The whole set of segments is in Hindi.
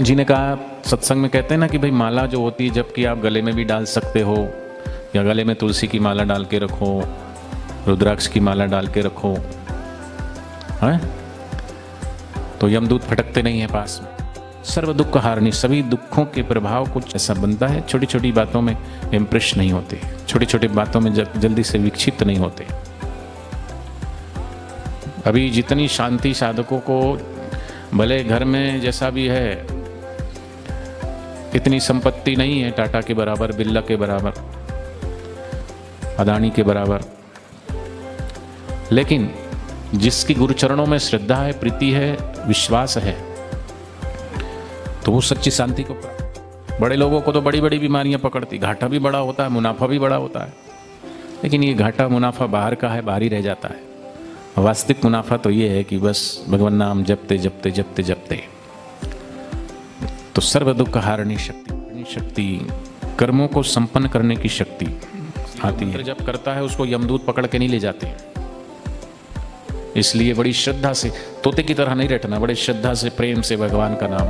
जी ने कहा, सत्संग में कहते हैं ना कि भाई माला जो होती है जबकि आप गले में भी डाल सकते हो, या गले में तुलसी की माला डाल के रखो, रुद्राक्ष की माला डाल के रखो, है तो यमदूत फटकते नहीं है पास में। सर्व दुख हारनी, सभी दुखों के प्रभाव कुछ ऐसा बनता है, छोटी छोटी बातों में इम्प्रेस नहीं होते, छोटी छोटी बातों में जल्दी से विक्षिप्त नहीं होते। अभी जितनी शांति साधकों को, भले घर में जैसा भी है, इतनी संपत्ति नहीं है टाटा के बराबर, बिरला के बराबर, अदानी के बराबर, लेकिन जिसकी गुरुचरणों में श्रद्धा है, प्रीति है, विश्वास है, तो वो सच्ची शांति को प्राप्त। बड़े लोगों को तो बड़ी बड़ी बीमारियां पकड़ती, घाटा भी बड़ा होता है, मुनाफा भी बड़ा होता है, लेकिन ये घाटा मुनाफा बाहर का है, बाहर ही रह जाता है। वास्तविक मुनाफा तो ये है कि बस भगवान नाम जपते जपते जपते जपते। तो सर्व दुख हारणी शक्ति, कर्मों को संपन्न करने की शक्ति आती है। जब करता है उसको यमदूत पकड़ के नहीं ले जाते, इसलिए बड़ी श्रद्धा से, तोते की तरह नहीं रटना, बड़े श्रद्धा से प्रेम से भगवान का नाम।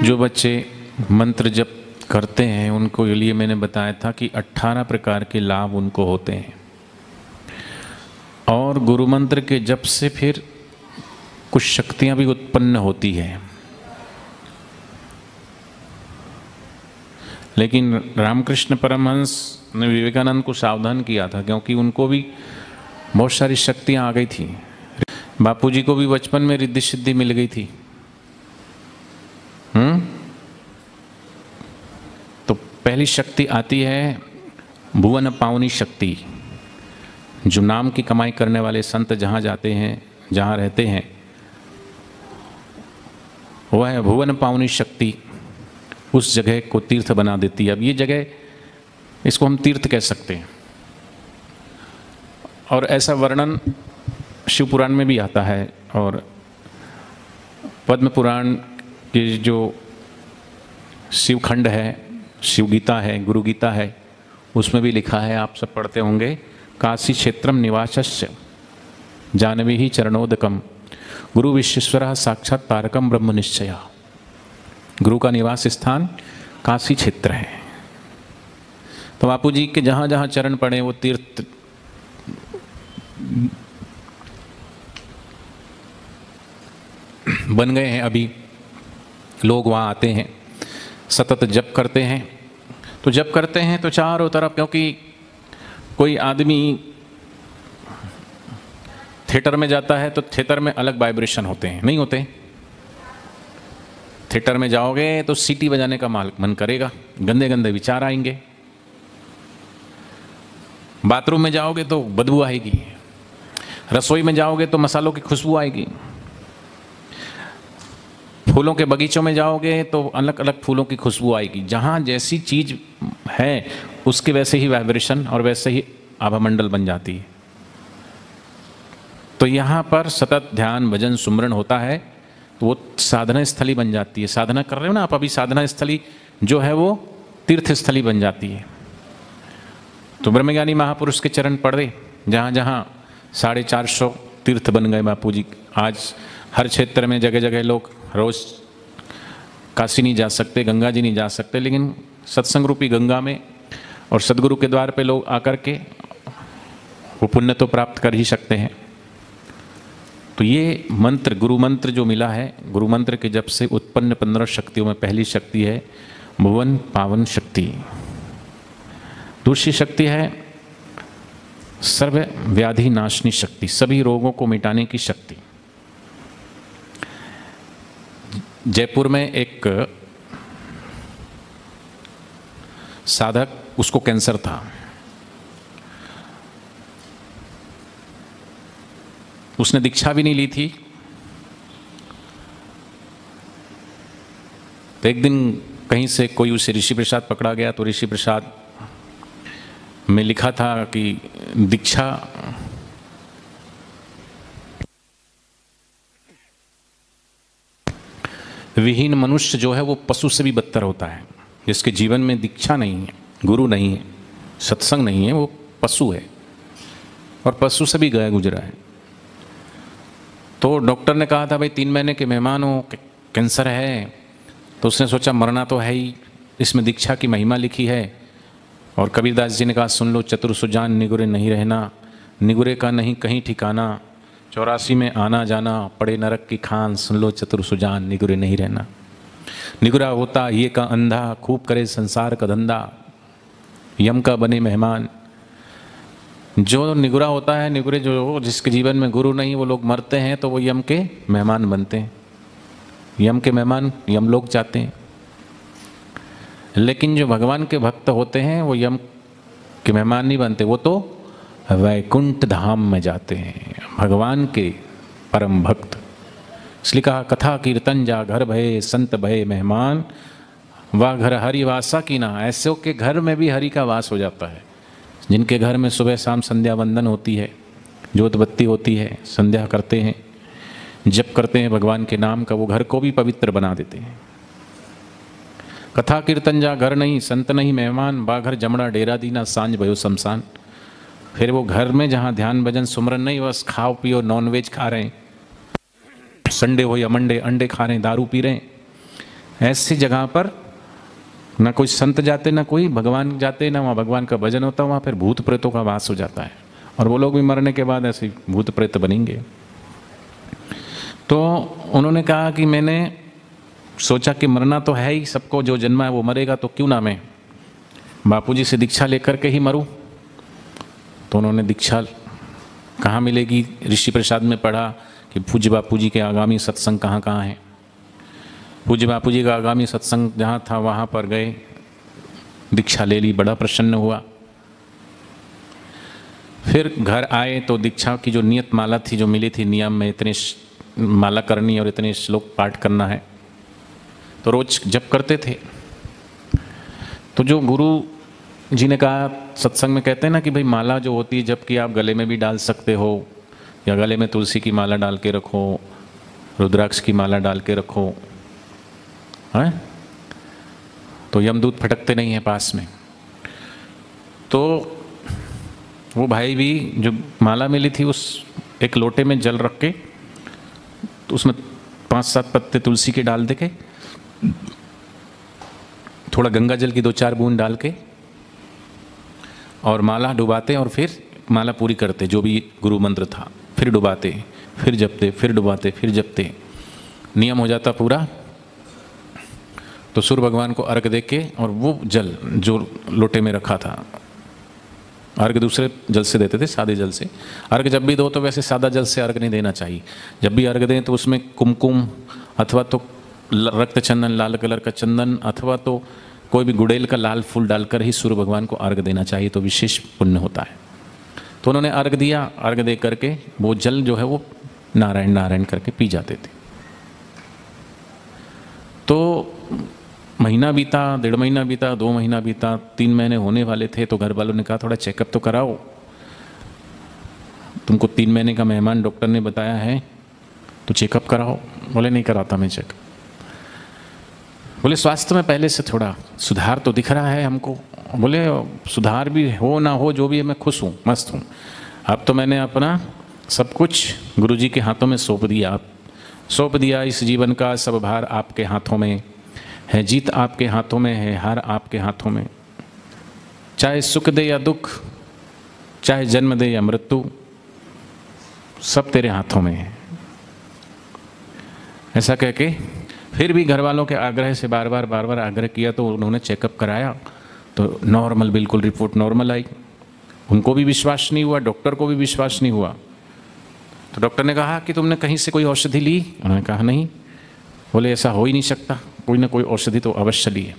जो बच्चे मंत्र जप करते हैं उनको लिए मैंने बताया था कि 18 प्रकार के लाभ उनको होते हैं, और गुरु मंत्र के जप से फिर कुछ शक्तियां भी उत्पन्न होती हैं। लेकिन रामकृष्ण परमहंस ने विवेकानंद को सावधान किया था, क्योंकि उनको भी बहुत सारी शक्तियां आ गई थी। बापूजी को भी बचपन में रिद्धि सिद्धि मिल गई थी। तो पहली शक्ति आती है भुवन पावनी शक्ति। जो नाम की कमाई करने वाले संत जहाँ जाते हैं, जहाँ रहते हैं, वह है भुवन पावनी शक्ति, उस जगह को तीर्थ बना देती है। अब ये जगह, इसको हम तीर्थ कह सकते हैं, और ऐसा वर्णन शिव पुराण में भी आता है, और पद्म पुराण के जो शिवखंड है, शिव गीता है, गुरु गीता है, उसमें भी लिखा है, आप सब पढ़ते होंगे, काशी क्षेत्रम निवासस्य जानवी ही चरणोदकम गुरु विश्वेश्वर साक्षात तारकम ब्रह्म निश्चया। गुरु का निवास स्थान काशी क्षेत्र है। तो बापू जी के जहाँ जहाँ चरण पड़े वो तीर्थ बन गए हैं। अभी लोग वहाँ आते हैं, सतत जप करते हैं। तो जप करते हैं तो चारों तरफ, क्योंकि कोई आदमी थिएटर में जाता है तो थिएटर में अलग वाइब्रेशन होते हैं, नहीं होते? थिएटर में जाओगे तो सीटी बजाने का मन करेगा, गंदे गंदे विचार आएंगे। बाथरूम में जाओगे तो बदबू आएगी, रसोई में जाओगे तो मसालों की खुशबू आएगी, फूलों के बगीचों में जाओगे तो अलग अलग फूलों की खुशबू आएगी। जहाँ जैसी चीज है उसके वैसे ही वाइब्रेशन और वैसे ही आभामंडल बन जाती है। तो यहाँ पर सतत ध्यान भजन सुमरण होता है तो वो साधना स्थली बन जाती है। साधना कर रहे हो ना आप अभी, साधना स्थली जो है वो तीर्थ स्थली बन जाती है। तो ब्रह्मज्ञानी महापुरुष के चरण पड़े, जहाँ जहाँ 450 तीर्थ बन गए बापू जी। आज हर क्षेत्र में जगह जगह लोग रोज काशी नहीं जा सकते, गंगा जी नहीं जा सकते, लेकिन सत्संग रूपी गंगा में और सदगुरु के द्वार पे लोग आकर के वो पुण्य तो प्राप्त कर ही सकते हैं। तो ये मंत्र, गुरु मंत्र जो मिला है, गुरु मंत्र के जप से उत्पन्न 15 शक्तियों में पहली शक्ति है भुवन पावन शक्ति। दूसरी शक्ति है सर्व व्याधि नाशनी शक्ति, सभी रोगों को मिटाने की शक्ति। जयपुर में एक साधक, उसको कैंसर था। उसने दीक्षा भी नहीं ली थी। तो एक दिन कहीं से कोई उसे ऋषि प्रसाद पकड़ा गया, तो ऋषि प्रसाद में लिखा था कि दीक्षा विहीन मनुष्य जो है वो पशु से भी बदतर होता है। जिसके जीवन में दीक्षा नहीं है, गुरु नहीं है, सत्संग नहीं है, वो पशु है। और पशु से भी गया गुजरा है। तो डॉक्टर ने कहा था भाई 3 महीने के मेहमान हो, कैंसर है। तो उसने सोचा मरना तो है ही, इसमें दीक्षा की महिमा लिखी है। और कबीरदास जी ने कहा सुन लो चतुर सुजान निगुरे नहीं रहना, निगुरे का नहीं कहीं ठिकाना, 84 में आना जाना पड़े नरक की खान, सुन लो चतुर सुजान निगुरे नहीं रहना। निगुरा होता ये का अंधा, खूब करे संसार का धंधा, यम का बने मेहमान। जो निगुरा होता है, निगुरे जो जिसके जीवन में गुरु नहीं, वो लोग मरते हैं तो वो यम के मेहमान बनते हैं। यम के मेहमान यम लोग चाहते हैं। लेकिन जो भगवान के भक्त होते हैं वो यम के मेहमान नहीं बनते, वो तो वैकुंठ धाम में जाते हैं, भगवान के परम भक्त। इसलिए कहा कथा कीर्तन जा घर भये संत भये मेहमान, वह घर हरि वासा की ना। ऐसे के घर में भी हरि का वास हो जाता है, जिनके घर में सुबह शाम संध्या वंदन होती है, ज्योत बत्ती होती है, संध्या करते हैं, जप करते हैं भगवान के नाम का, वो घर को भी पवित्र बना देते हैं। कथा कीर्तन जा घर नहीं संत नहीं मेहमान, बाघर जमड़ा डेरा दीना सांझ भयो शमशान। फिर वो घर में जहाँ ध्यान भजन सुमरन नहीं, बस खाओ पियो, नॉनवेज खा रहे हैं, संडे हो या मंडे अंडे खा रहे हैं, दारू पी रहे हैं, ऐसी जगह पर ना कोई संत जाते ना कोई भगवान जाते, ना वहाँ भगवान का भजन होता, वहाँ फिर भूत प्रेतों का वास हो जाता है। और वो लोग भी मरने के बाद ऐसे भूत प्रेत बनेंगे। तो उन्होंने कहा कि मैंने सोचा कि मरना तो है ही, सबको जो जन्मा है वो मरेगा, तो क्यों ना मैं बापूजी से दीक्षा लेकर के ही मरूं। तो उन्होंने दीक्षा कहाँ मिलेगी, ऋषि प्रसाद में पढ़ा कि पूज्य बापूजी के आगामी सत्संग कहाँ कहाँ हैं। पूज्य बापूजी का आगामी सत्संग जहाँ था वहाँ पर गए, दीक्षा ले ली, बड़ा प्रसन्न हुआ। फिर घर आए तो दीक्षा की जो नियत माला थी, जो मिली थी नियम में, इतने माला करनी और इतने श्लोक पाठ करना है, तो रोज जप करते थे। तो जो गुरु जी ने कहा, सत्संग में कहते हैं ना कि भाई माला जो होती है जब कि आप गले में भी डाल सकते हो, या गले में तुलसी की माला डाल के रखो, रुद्राक्ष की माला डाल के रखो, है तो यमदूत फटकते नहीं हैं पास में। तो वो भाई भी जो माला मिली थी उस एक लोटे में जल रख के, तो उसमें 5-7 पत्ते तुलसी के डाल दे के, थोड़ा गंगा जल की 2-4 बूंद डाल के और माला डुबाते और फिर माला पूरी करते, जो भी गुरु मंत्र था, फिर डुबाते, फिर जपते, फिर डुबाते, फिर जपते, नियम हो जाता पूरा। तो सूर्य भगवान को अर्घ दे के, और वो जल जो लोटे में रखा था, अर्घ दूसरे जल से देते थे, सादे जल से। अर्घ जब भी दो तो वैसे सादा जल से अर्घ नहीं देना चाहिए। जब भी अर्घ दें तो उसमें कुमकुम अथवा तो रक्त चंदन, लाल कलर का चंदन, अथवा तो कोई भी गुड़ैल का लाल फूल डालकर ही सूर्य भगवान को अर्घ देना चाहिए, तो विशेष पुण्य होता है। तो उन्होंने अर्घ दिया, अर्घ दे करके वो जल जो है वो नारायण नारायण करके पी जाते थे। तो महीना बीता, 1.5 महीना बीता, 2 महीना बीता, 3 महीने होने वाले थे। तो घर वालों ने कहा थोड़ा चेकअप तो कराओ, तुमको 3 महीने का मेहमान डॉक्टर ने बताया है, तो चेकअप कराओ। बोले नहीं कराता मैं चेकअप। बोले स्वास्थ्य में पहले से थोड़ा सुधार तो दिख रहा है हमको। बोले सुधार भी हो ना हो, जो भी है मैं खुश हूँ, मस्त हूँ। अब तो मैंने अपना सब कुछ गुरुजी के हाथों में सौंप दिया। इस जीवन का सब भार आपके हाथों में है, जीत आपके हाथों में है, हार आपके हाथों में। चाहे सुख दे या दुख, चाहे जन्म दे या मृत्यु, सब तेरे हाथों में है। ऐसा कह के फिर भी घर वालों के आग्रह से बार बार आग्रह किया, तो उन्होंने चेकअप कराया तो नॉर्मल, बिल्कुल रिपोर्ट नॉर्मल आई। उनको भी विश्वास नहीं हुआ, डॉक्टर को भी विश्वास नहीं हुआ। तो डॉक्टर ने कहा कि तुमने कहीं से कोई औषधि ली? उन्होंने कहा नहीं। बोले ऐसा हो ही नहीं सकता, कोई ना कोई औषधि तो अवश्य ली है।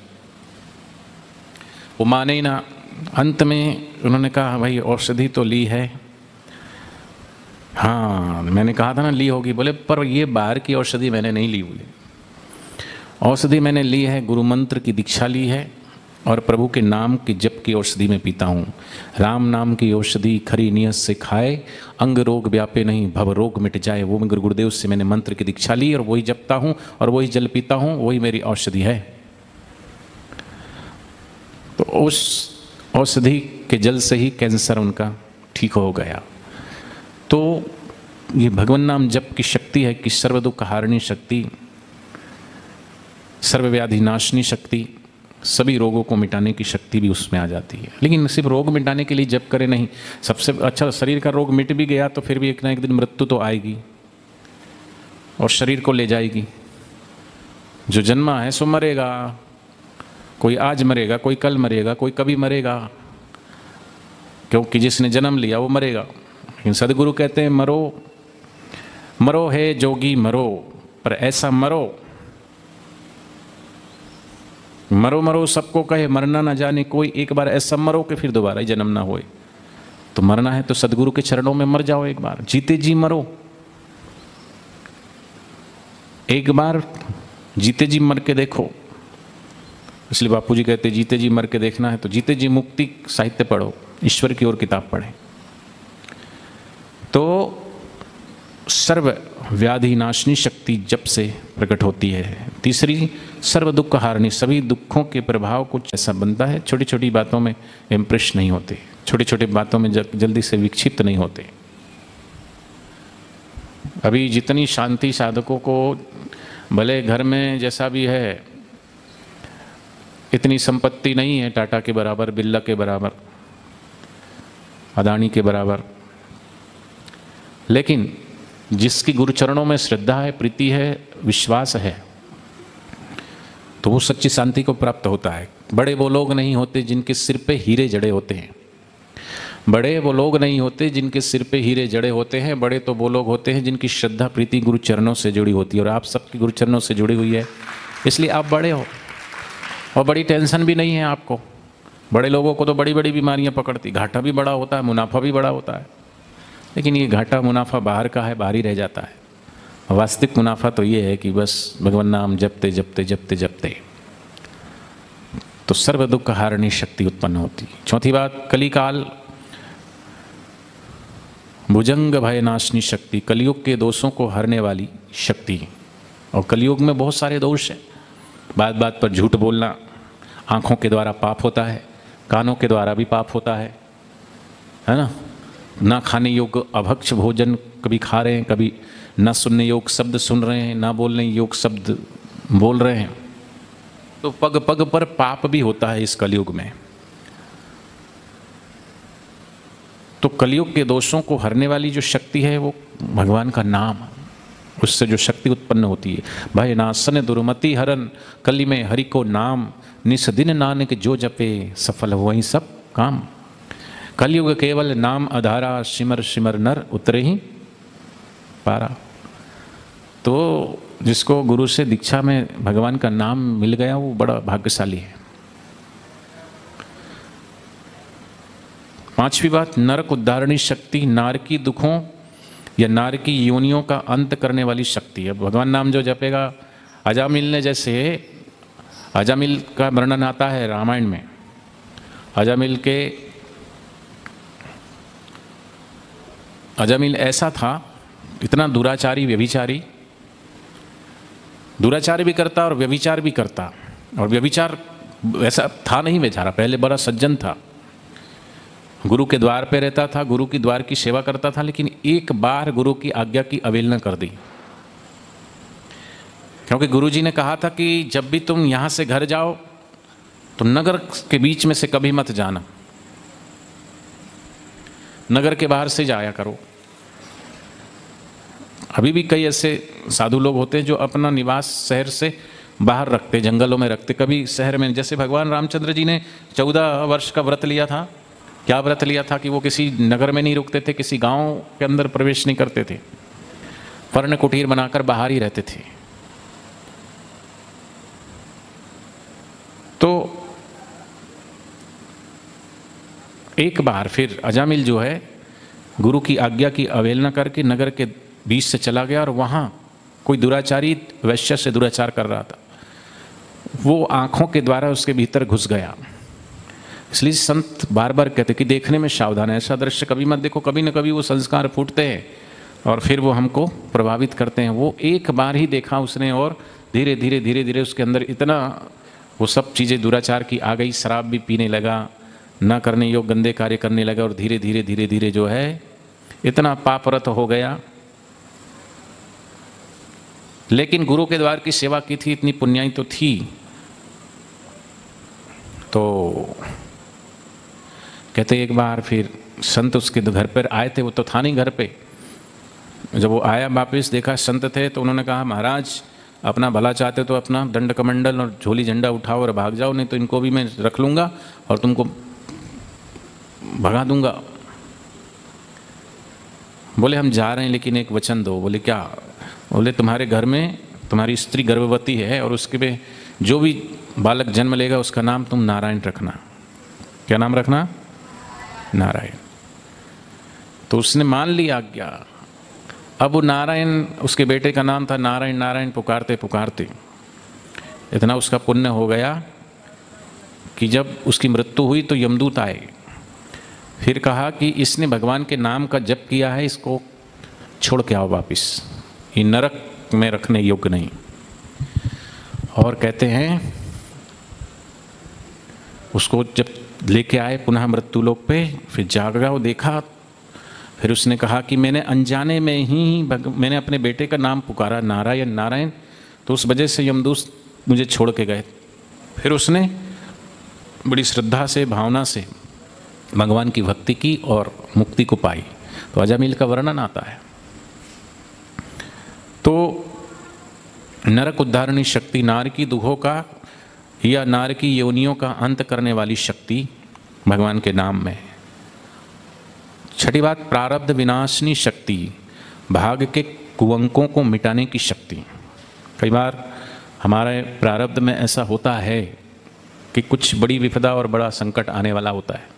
वो माने ही ना। अंत में उन्होंने कहा भाई औषधि तो ली है। हाँ मैंने कहा था ना ली होगी। बोले पर ये बाहर की औषधि मैंने नहीं ली। बोले औषधि मैंने ली है, गुरु मंत्र की दीक्षा ली है और प्रभु के नाम की जप की औषधि में पीता हूँ। राम नाम की औषधि खरी नियत से खाए, अंग रोग व्यापे नहीं भव रोग मिट जाए। वो मैं गुरुदेव से मैंने मंत्र की दीक्षा ली और वही जपता हूँ और वही जल पीता हूँ, वही मेरी औषधि है। तो उस औषधि के जल से ही कैंसर उनका ठीक हो गया। तो ये भगवान नाम जप की शक्ति है कि सर्व दुख हारणी शक्ति, सर्वव्याधि नाशनी शक्ति, सभी रोगों को मिटाने की शक्ति भी उसमें आ जाती है। लेकिन सिर्फ रोग मिटाने के लिए जप करें नहीं, सबसे अच्छा शरीर का रोग मिट भी गया तो फिर भी एक ना एक दिन मृत्यु तो आएगी और शरीर को ले जाएगी। जो जन्मा है सो मरेगा, कोई आज मरेगा, कोई कल मरेगा, कोई कभी मरेगा, क्योंकि जिसने जन्म लिया वो मरेगा। लेकिन सदगुरु कहते हैं मरो मरो है जोगी मरो, पर ऐसा मरो, मरो मरो सबको कहे मरना ना जाने कोई, एक बार ऐसा मरो कि फिर दोबारा ही जन्म ना होए। तो मरना है तो सदगुरु के चरणों में मर जाओ, एक बार जीते जी मरो, एक बार जीते जी मर के देखो। इसलिए बापू जी कहते जीते जी मर के देखना है तो जीते जी मुक्ति साहित्य पढ़ो, ईश्वर की ओर किताब पढ़ें। तो सर्व व्याधि नाशनी शक्ति जप से प्रकट होती है। तीसरी सर्व दुख हारणी, सभी दुखों के प्रभाव कुछ ऐसा बनता है, छोटी छोटी बातों में इम्प्रेस नहीं होते, छोटी छोटी बातों में जल्दी से विक्षिप्त नहीं होते। अभी जितनी शांति साधकों को, भले घर में जैसा भी है, इतनी संपत्ति नहीं है टाटा के बराबर, बिरला के बराबर, अदानी के बराबर, लेकिन जिसकी गुरुचरणों में श्रद्धा है, प्रीति है, विश्वास है, तो वो सच्ची शांति को प्राप्त होता है। बड़े वो लोग नहीं होते जिनके सिर पे हीरे जड़े होते हैं, बड़े वो लोग नहीं होते जिनके सिर पे हीरे जड़े होते हैं, बड़े तो वो लोग होते हैं जिनकी श्रद्धा प्रीति गुरुचरणों से जुड़ी होती है। और आप सबकी गुरुचरणों से जुड़ी हुई है, इसलिए आप बड़े हो और बड़ी टेंशन भी नहीं है आपको। बड़े लोगों को तो बड़ी बड़ी बीमारियां पकड़ती, घाटा भी बड़ा होता है, मुनाफा भी बड़ा होता है, लेकिन ये घाटा मुनाफा बाहर का है, बाहर ही रह जाता है। वास्तविक मुनाफा तो ये है कि बस भगवान नाम जपते जपते जपते जपते तो सर्व दुख हारणी शक्ति उत्पन्न होती। चौथी बात, कलिकाल भुजंग भय नाशनी शक्ति, कलयुग के दोषों को हरने वाली शक्ति। और कलयुग में बहुत सारे दोष हैं, बात बात पर झूठ बोलना, आँखों के द्वारा पाप होता है, कानों के द्वारा भी पाप होता है ना, ना खाने योग्य अभक्ष भोजन कभी खा रहे हैं, कभी ना सुनने योग्य शब्द सुन रहे हैं, ना बोलने योग्य शब्द बोल रहे हैं। तो पग पग पर पाप भी होता है इस कलयुग में। तो कलयुग के दोषों को हरने वाली जो शक्ति है वो भगवान का नाम, उससे जो शक्ति उत्पन्न होती है। भय नाशन दुर्मति हरन, कली में हरि को नाम, निस दिन नानक जो जपे सफल हो वही सब काम। कलयुग केवल नाम आधारा, सिमर सिमर नर उतरे ही पारा। तो जिसको गुरु से दीक्षा में भगवान का नाम मिल गया वो बड़ा भाग्यशाली है। पांचवी बात, नरक उद्धारणी शक्ति, नार की दुखों या नार की योनियों का अंत करने वाली शक्ति है। भगवान नाम जो जपेगा, अजामिल ने, जैसे अजामिल का वर्णन आता है रामायण में। अजामिल ऐसा था, इतना दुराचारी, व्यभिचारी, दुराचार भी करता और व्यभिचार भी करता। और व्यभिचार ऐसा था नहीं बेचारा, पहले बड़ा सज्जन था, गुरु के द्वार पे रहता था, गुरु की द्वार की सेवा करता था, लेकिन एक बार गुरु की आज्ञा की अवहेलना कर दी। क्योंकि गुरु जी ने कहा था कि जब भी तुम यहाँ से घर जाओ तो नगर के बीच में से कभी मत जाना, नगर के बाहर से जाया करो। अभी भी कई ऐसे साधु लोग होते हैं जो अपना निवास शहर से बाहर रखते, जंगलों में रखते, कभी शहर में। जैसे भगवान रामचंद्र जी ने 14 वर्ष का व्रत लिया था। क्या व्रत लिया था कि वो किसी नगर में नहीं रुकते थे, किसी गांव के अंदर प्रवेश नहीं करते थे, पर्ण कुटीर बनाकर बाहर ही रहते थे। तो एक बार फिर अजामिल जो है गुरु की आज्ञा की अवहेलना करके नगर के बीच से चला गया और वहाँ कोई दुराचारी वैश्य से दुराचार कर रहा था, वो आँखों के द्वारा उसके भीतर घुस गया। इसलिए संत बार बार कहते कि देखने में सावधान है, ऐसा दृश्य कभी मत देखो, कभी न कभी वो संस्कार फूटते हैं और फिर वो हमको प्रभावित करते हैं। वो एक बार ही देखा उसने और धीरे धीरे धीरे धीरे उसके अंदर इतना वो सब चीज़ें दुराचार की आ गई, शराब भी पीने लगा, ना करने योग्य गंदे कार्य करने लगा और धीरे धीरे धीरे धीरे जो है इतना पापरत हो गया, लेकिन गुरु के द्वार की सेवा की थी, इतनी पुण्याई तो थी। तो कहते एक बार फिर संत उसके घर पर आए थे, वो तो था नहीं घर पे। जब वो आया वापस, देखा संत थे, तो उन्होंने कहा महाराज अपना भला चाहते तो अपना दंड कमंडल और झोली झंडा उठाओ और भाग जाओ, नहीं तो इनको भी मैं रख लूँगा और तुमको भगा दूंगा। बोले हम जा रहे हैं लेकिन एक वचन दो। बोले क्या? बोले तुम्हारे घर में तुम्हारी स्त्री गर्भवती है और उसके पे जो भी बालक जन्म लेगा उसका नाम तुम नारायण रखना। क्या नाम रखना? नारायण। तो उसने मान लिया आज्ञा। अब वो नारायण, उसके बेटे का नाम था नारायण। नारायण पुकारते पुकारते इतना उसका पुण्य हो गया कि जब उसकी मृत्यु हुई तो यमदूत आए, फिर कहा कि इसने भगवान के नाम का जप किया है, इसको छोड़ के आओ वापिस, ये नरक में रखने योग्य नहीं। और कहते हैं उसको जब लेके आए पुनः मृत्यु लोक पे, फिर जागा वो देखा, फिर उसने कहा कि मैंने अनजाने में ही मैंने अपने बेटे का नाम पुकारा नारायण नारायण, तो उस वजह से यमदूत मुझे छोड़ के गए। फिर उसने बड़ी श्रद्धा से भावना से भगवान की भक्ति की और मुक्ति को पाई। तो अजामिल का वर्णन आता है। तो नरक उद्धारणी शक्ति, नार की दुखों का या नार की योनियों का अंत करने वाली शक्ति भगवान के नाम में है। छठी बात, प्रारब्ध विनाशनी शक्ति, भाग के कुअंकों को मिटाने की शक्ति। कई बार हमारे प्रारब्ध में ऐसा होता है कि कुछ बड़ी विपदा और बड़ा संकट आने वाला होता है।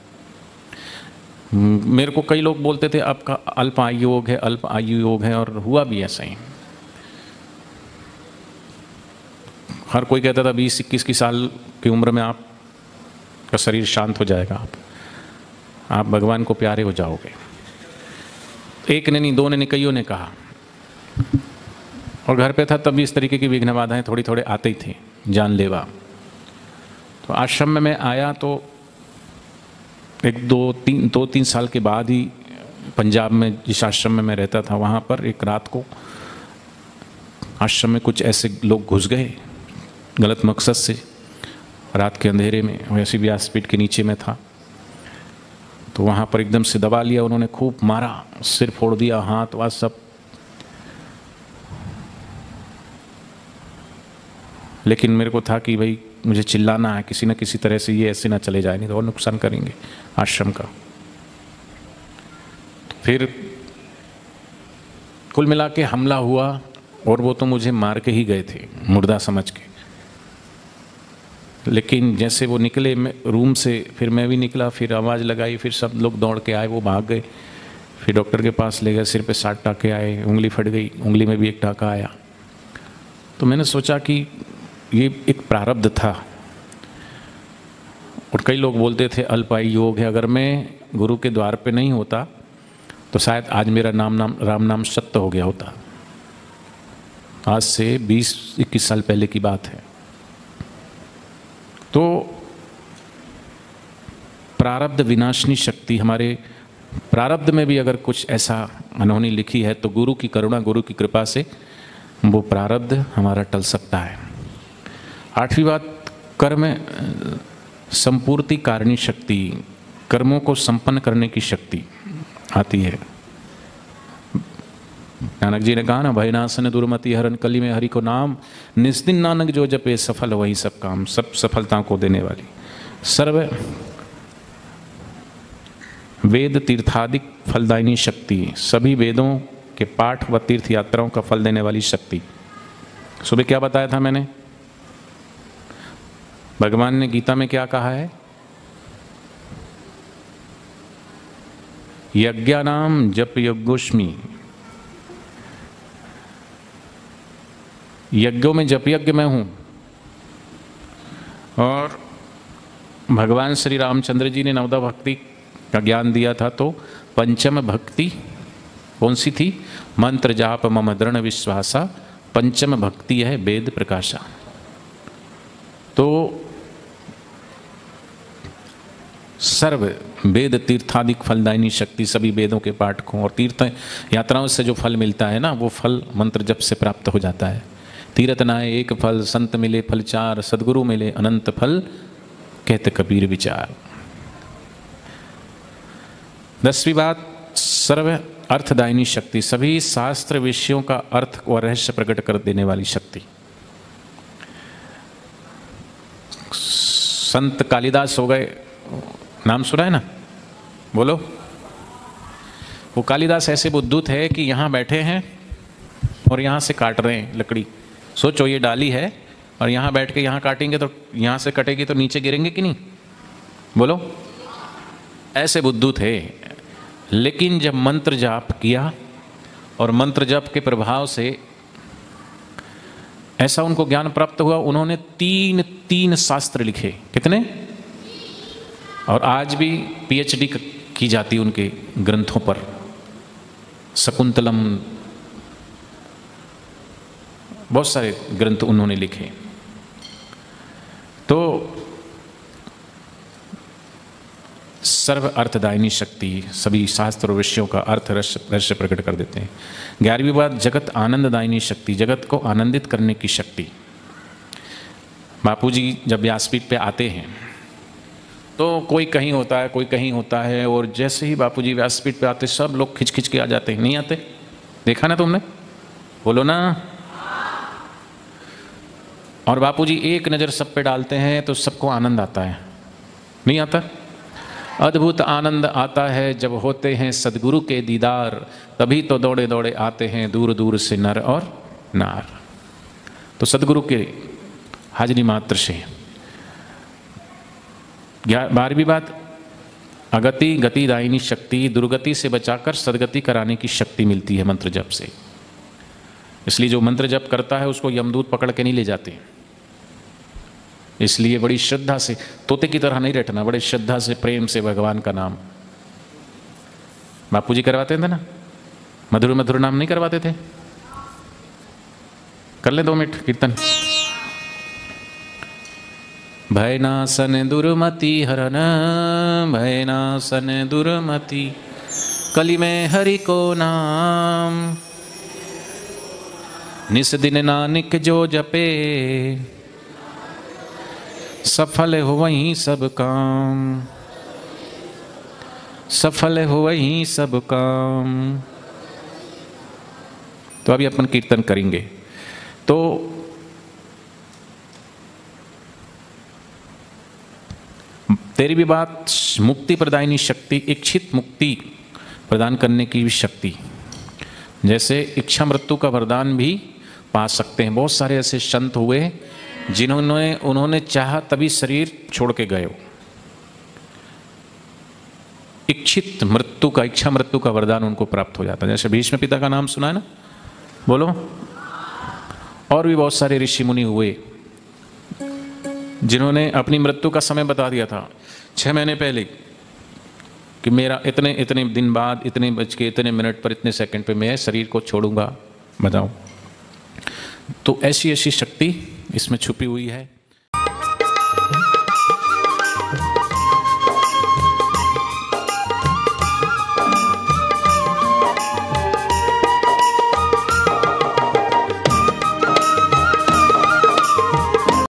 मेरे को कई लोग बोलते थे आपका अल्प आयु योग है, अल्प आयु योग है, और हुआ भी ऐसा ही। हर कोई कहता था 20-21 की साल की उम्र में आपका शरीर शांत हो जाएगा, आप भगवान को प्यारे हो जाओगे। एक ने नहीं, दो ने नहीं, कईयों ने कहा। और घर पे था तब भी इस तरीके की विघ्न बाधाएं थोड़ी थोड़े आते ही थे, जानलेवा। तो आश्रम में मैं आया तो दो तीन साल के बाद ही पंजाब में जिस आश्रम में मैं रहता था वहाँ पर एक रात को आश्रम में कुछ ऐसे लोग घुस गए गलत मकसद से, रात के अंधेरे में, वैसे व्यासपीठ के नीचे में था। तो वहाँ पर एकदम से दबा लिया उन्होंने, खूब मारा, सिर फोड़ दिया, हाथ वाथ सब। लेकिन मेरे को था कि भाई मुझे चिल्लाना है किसी न किसी तरह से, ये ऐसे ना चले जाए, नहीं तो और नुकसान करेंगे आश्रम का। फिर कुल मिला के हमला हुआ और वो तो मुझे मार के ही गए थे मुर्दा समझ के। लेकिन जैसे वो निकले रूम से, फिर मैं भी निकला, फिर आवाज़ लगाई, फिर सब लोग दौड़ के आए, वो भाग गए। फिर डॉक्टर के पास ले गए, सिर पे 60 टाँके आए, उंगली फट गई, उंगली में भी एक टाँका आया। तो मैंने सोचा कि ये एक प्रारब्ध था। और कई लोग बोलते थे अल्पायु योग है, अगर मैं गुरु के द्वार पे नहीं होता तो शायद आज मेरा राम नाम सत्य हो गया होता। आज से 20-21 साल पहले की बात है। तो प्रारब्ध विनाशनी शक्ति, हमारे प्रारब्ध में भी अगर कुछ ऐसा अनहोनी लिखी है तो गुरु की करुणा, गुरु की कृपा से वो प्रारब्ध हमारा टल सकता है। 8वीं बात, कर्म संपूर्ति कारणी शक्ति, कर्मों को संपन्न करने की शक्ति आती है। नानक जी ने कहा ना, भयनाशन दुर्मति हरण कली में हरि को नाम, निस्दिन नानक जो जपे सफल वही सब काम। सब सफलता को देने वाली, सर्व वेद तीर्थादिक फलदायिनी शक्ति, सभी वेदों के पाठ व तीर्थ यात्राओं का फल देने वाली शक्ति। सुबह क्या बताया था मैंने? भगवान ने गीता में क्या कहा है? यज्ञानाम जप यज्ञोष्मी, यज्ञों में जप यज्ञ मैं हूँ। और भगवान श्री रामचंद्र जी ने नवदा भक्ति का ज्ञान दिया था, तो पंचम भक्ति कौन सी थी? मंत्र जाप मम दृढ़ विश्वासा, पंचम भक्ति है वेद प्रकाशा। तो सर्व वेद तीर्थादिक फलदायिनी शक्ति, सभी वेदों के पाठ को और तीर्थ यात्राओं से जो फल मिलता है ना, वो फल मंत्र जप से प्राप्त हो जाता है। तीरथ नाए एक फल, संत मिले फल चार, सदगुरु मिले अनंत फल, कहते कबीर विचार। 10वीं बात, सर्व अर्थदायिनी शक्ति, सभी शास्त्र विषयों का अर्थ और रहस्य प्रकट कर देने वाली शक्ति। संत कालिदास हो गए, नाम सुना है ना, बोलो। वो कालिदास ऐसे बुद्धूत है कि यहाँ बैठे हैं और यहाँ से काट रहे हैं लकड़ी। सोचो ये डाली है और यहाँ बैठ के यहाँ काटेंगे तो यहाँ से कटेगी तो नीचे गिरेंगे कि नहीं, बोलो। ऐसे बुद्धूत है। लेकिन जब मंत्र जाप किया और मंत्र जाप के प्रभाव से ऐसा उनको ज्ञान प्राप्त हुआ, उन्होंने तीन शास्त्र लिखे। कितने? और आज भी पीएचडी की जाती उनके ग्रंथों पर। शकुंतलम, बहुत सारे ग्रंथ उन्होंने लिखे। तो सर्व अर्थदायिनी शक्ति, सभी शास्त्र और विषयों का अर्थ रहस्य प्रकट कर देते हैं। 11वीं बात, जगत आनंददायिनी शक्ति, जगत को आनंदित करने की शक्ति। बापूजी जब व्यासपीठ पे आते हैं तो कोई कहीं होता है, कोई कहीं होता है, और जैसे ही बापूजी व्यासपीठ पे आते सब लोग खिंच खिंच के आ जाते हैं। नहीं आते? देखा ना तुमने? बोलो ना। और बापूजी एक नज़र सब पे डालते हैं तो सबको आनंद आता है। नहीं आता? अद्भुत आनंद आता है जब होते हैं सदगुरु के दीदार, तभी तो दौड़े दौड़े आते हैं दूर दूर से नर और नार। तो सदगुरु के हाजिरी मात्र से। 12वीं बात, अगति गतिदायिनी शक्ति, दुर्गति से बचाकर सदगति कराने की शक्ति मिलती है मंत्र जप से। इसलिए जो मंत्र जप करता है उसको यमदूत पकड़ के नहीं ले जाते। इसलिए बड़ी श्रद्धा से, तोते की तरह नहीं रटना, बड़े श्रद्धा से प्रेम से भगवान का नाम। बापूजी करवाते थे ना, मधुर मधुर नाम नहीं करवाते थे? कर ले 2 मिनट कीर्तन। भयनाशन दुर्मति हरन, भयनाशन दुर्मति, कली में हरि को नाम, निस दिन नानक जो जपे, सफल हो वहीं सब काम, सफल हो वहीं सब काम। तो अभी अपन कीर्तन करेंगे। तो तेरी भी बात, मुक्ति प्रदायिनी शक्ति, इच्छित मुक्ति प्रदान करने की भी शक्ति। जैसे इच्छा मृत्यु का वरदान भी पा सकते हैं। बहुत सारे ऐसे संत हुए उन्होंने चाहा तभी शरीर छोड़ के गए। इच्छित मृत्यु का, इच्छा मृत्यु का वरदान उनको प्राप्त हो जाता है। जैसे भीष्म पिता का नाम सुना है ना, बोलो। और भी बहुत सारे ऋषि मुनि हुए जिन्होंने अपनी मृत्यु का समय बता दिया था 6 महीने पहले कि मेरा इतने इतने दिन बाद, इतने बज के इतने मिनट पर, इतने सेकंड पे मैं शरीर को छोड़ूंगा। बताओ। तो ऐसी ऐसी शक्ति इसमें छुपी हुई है।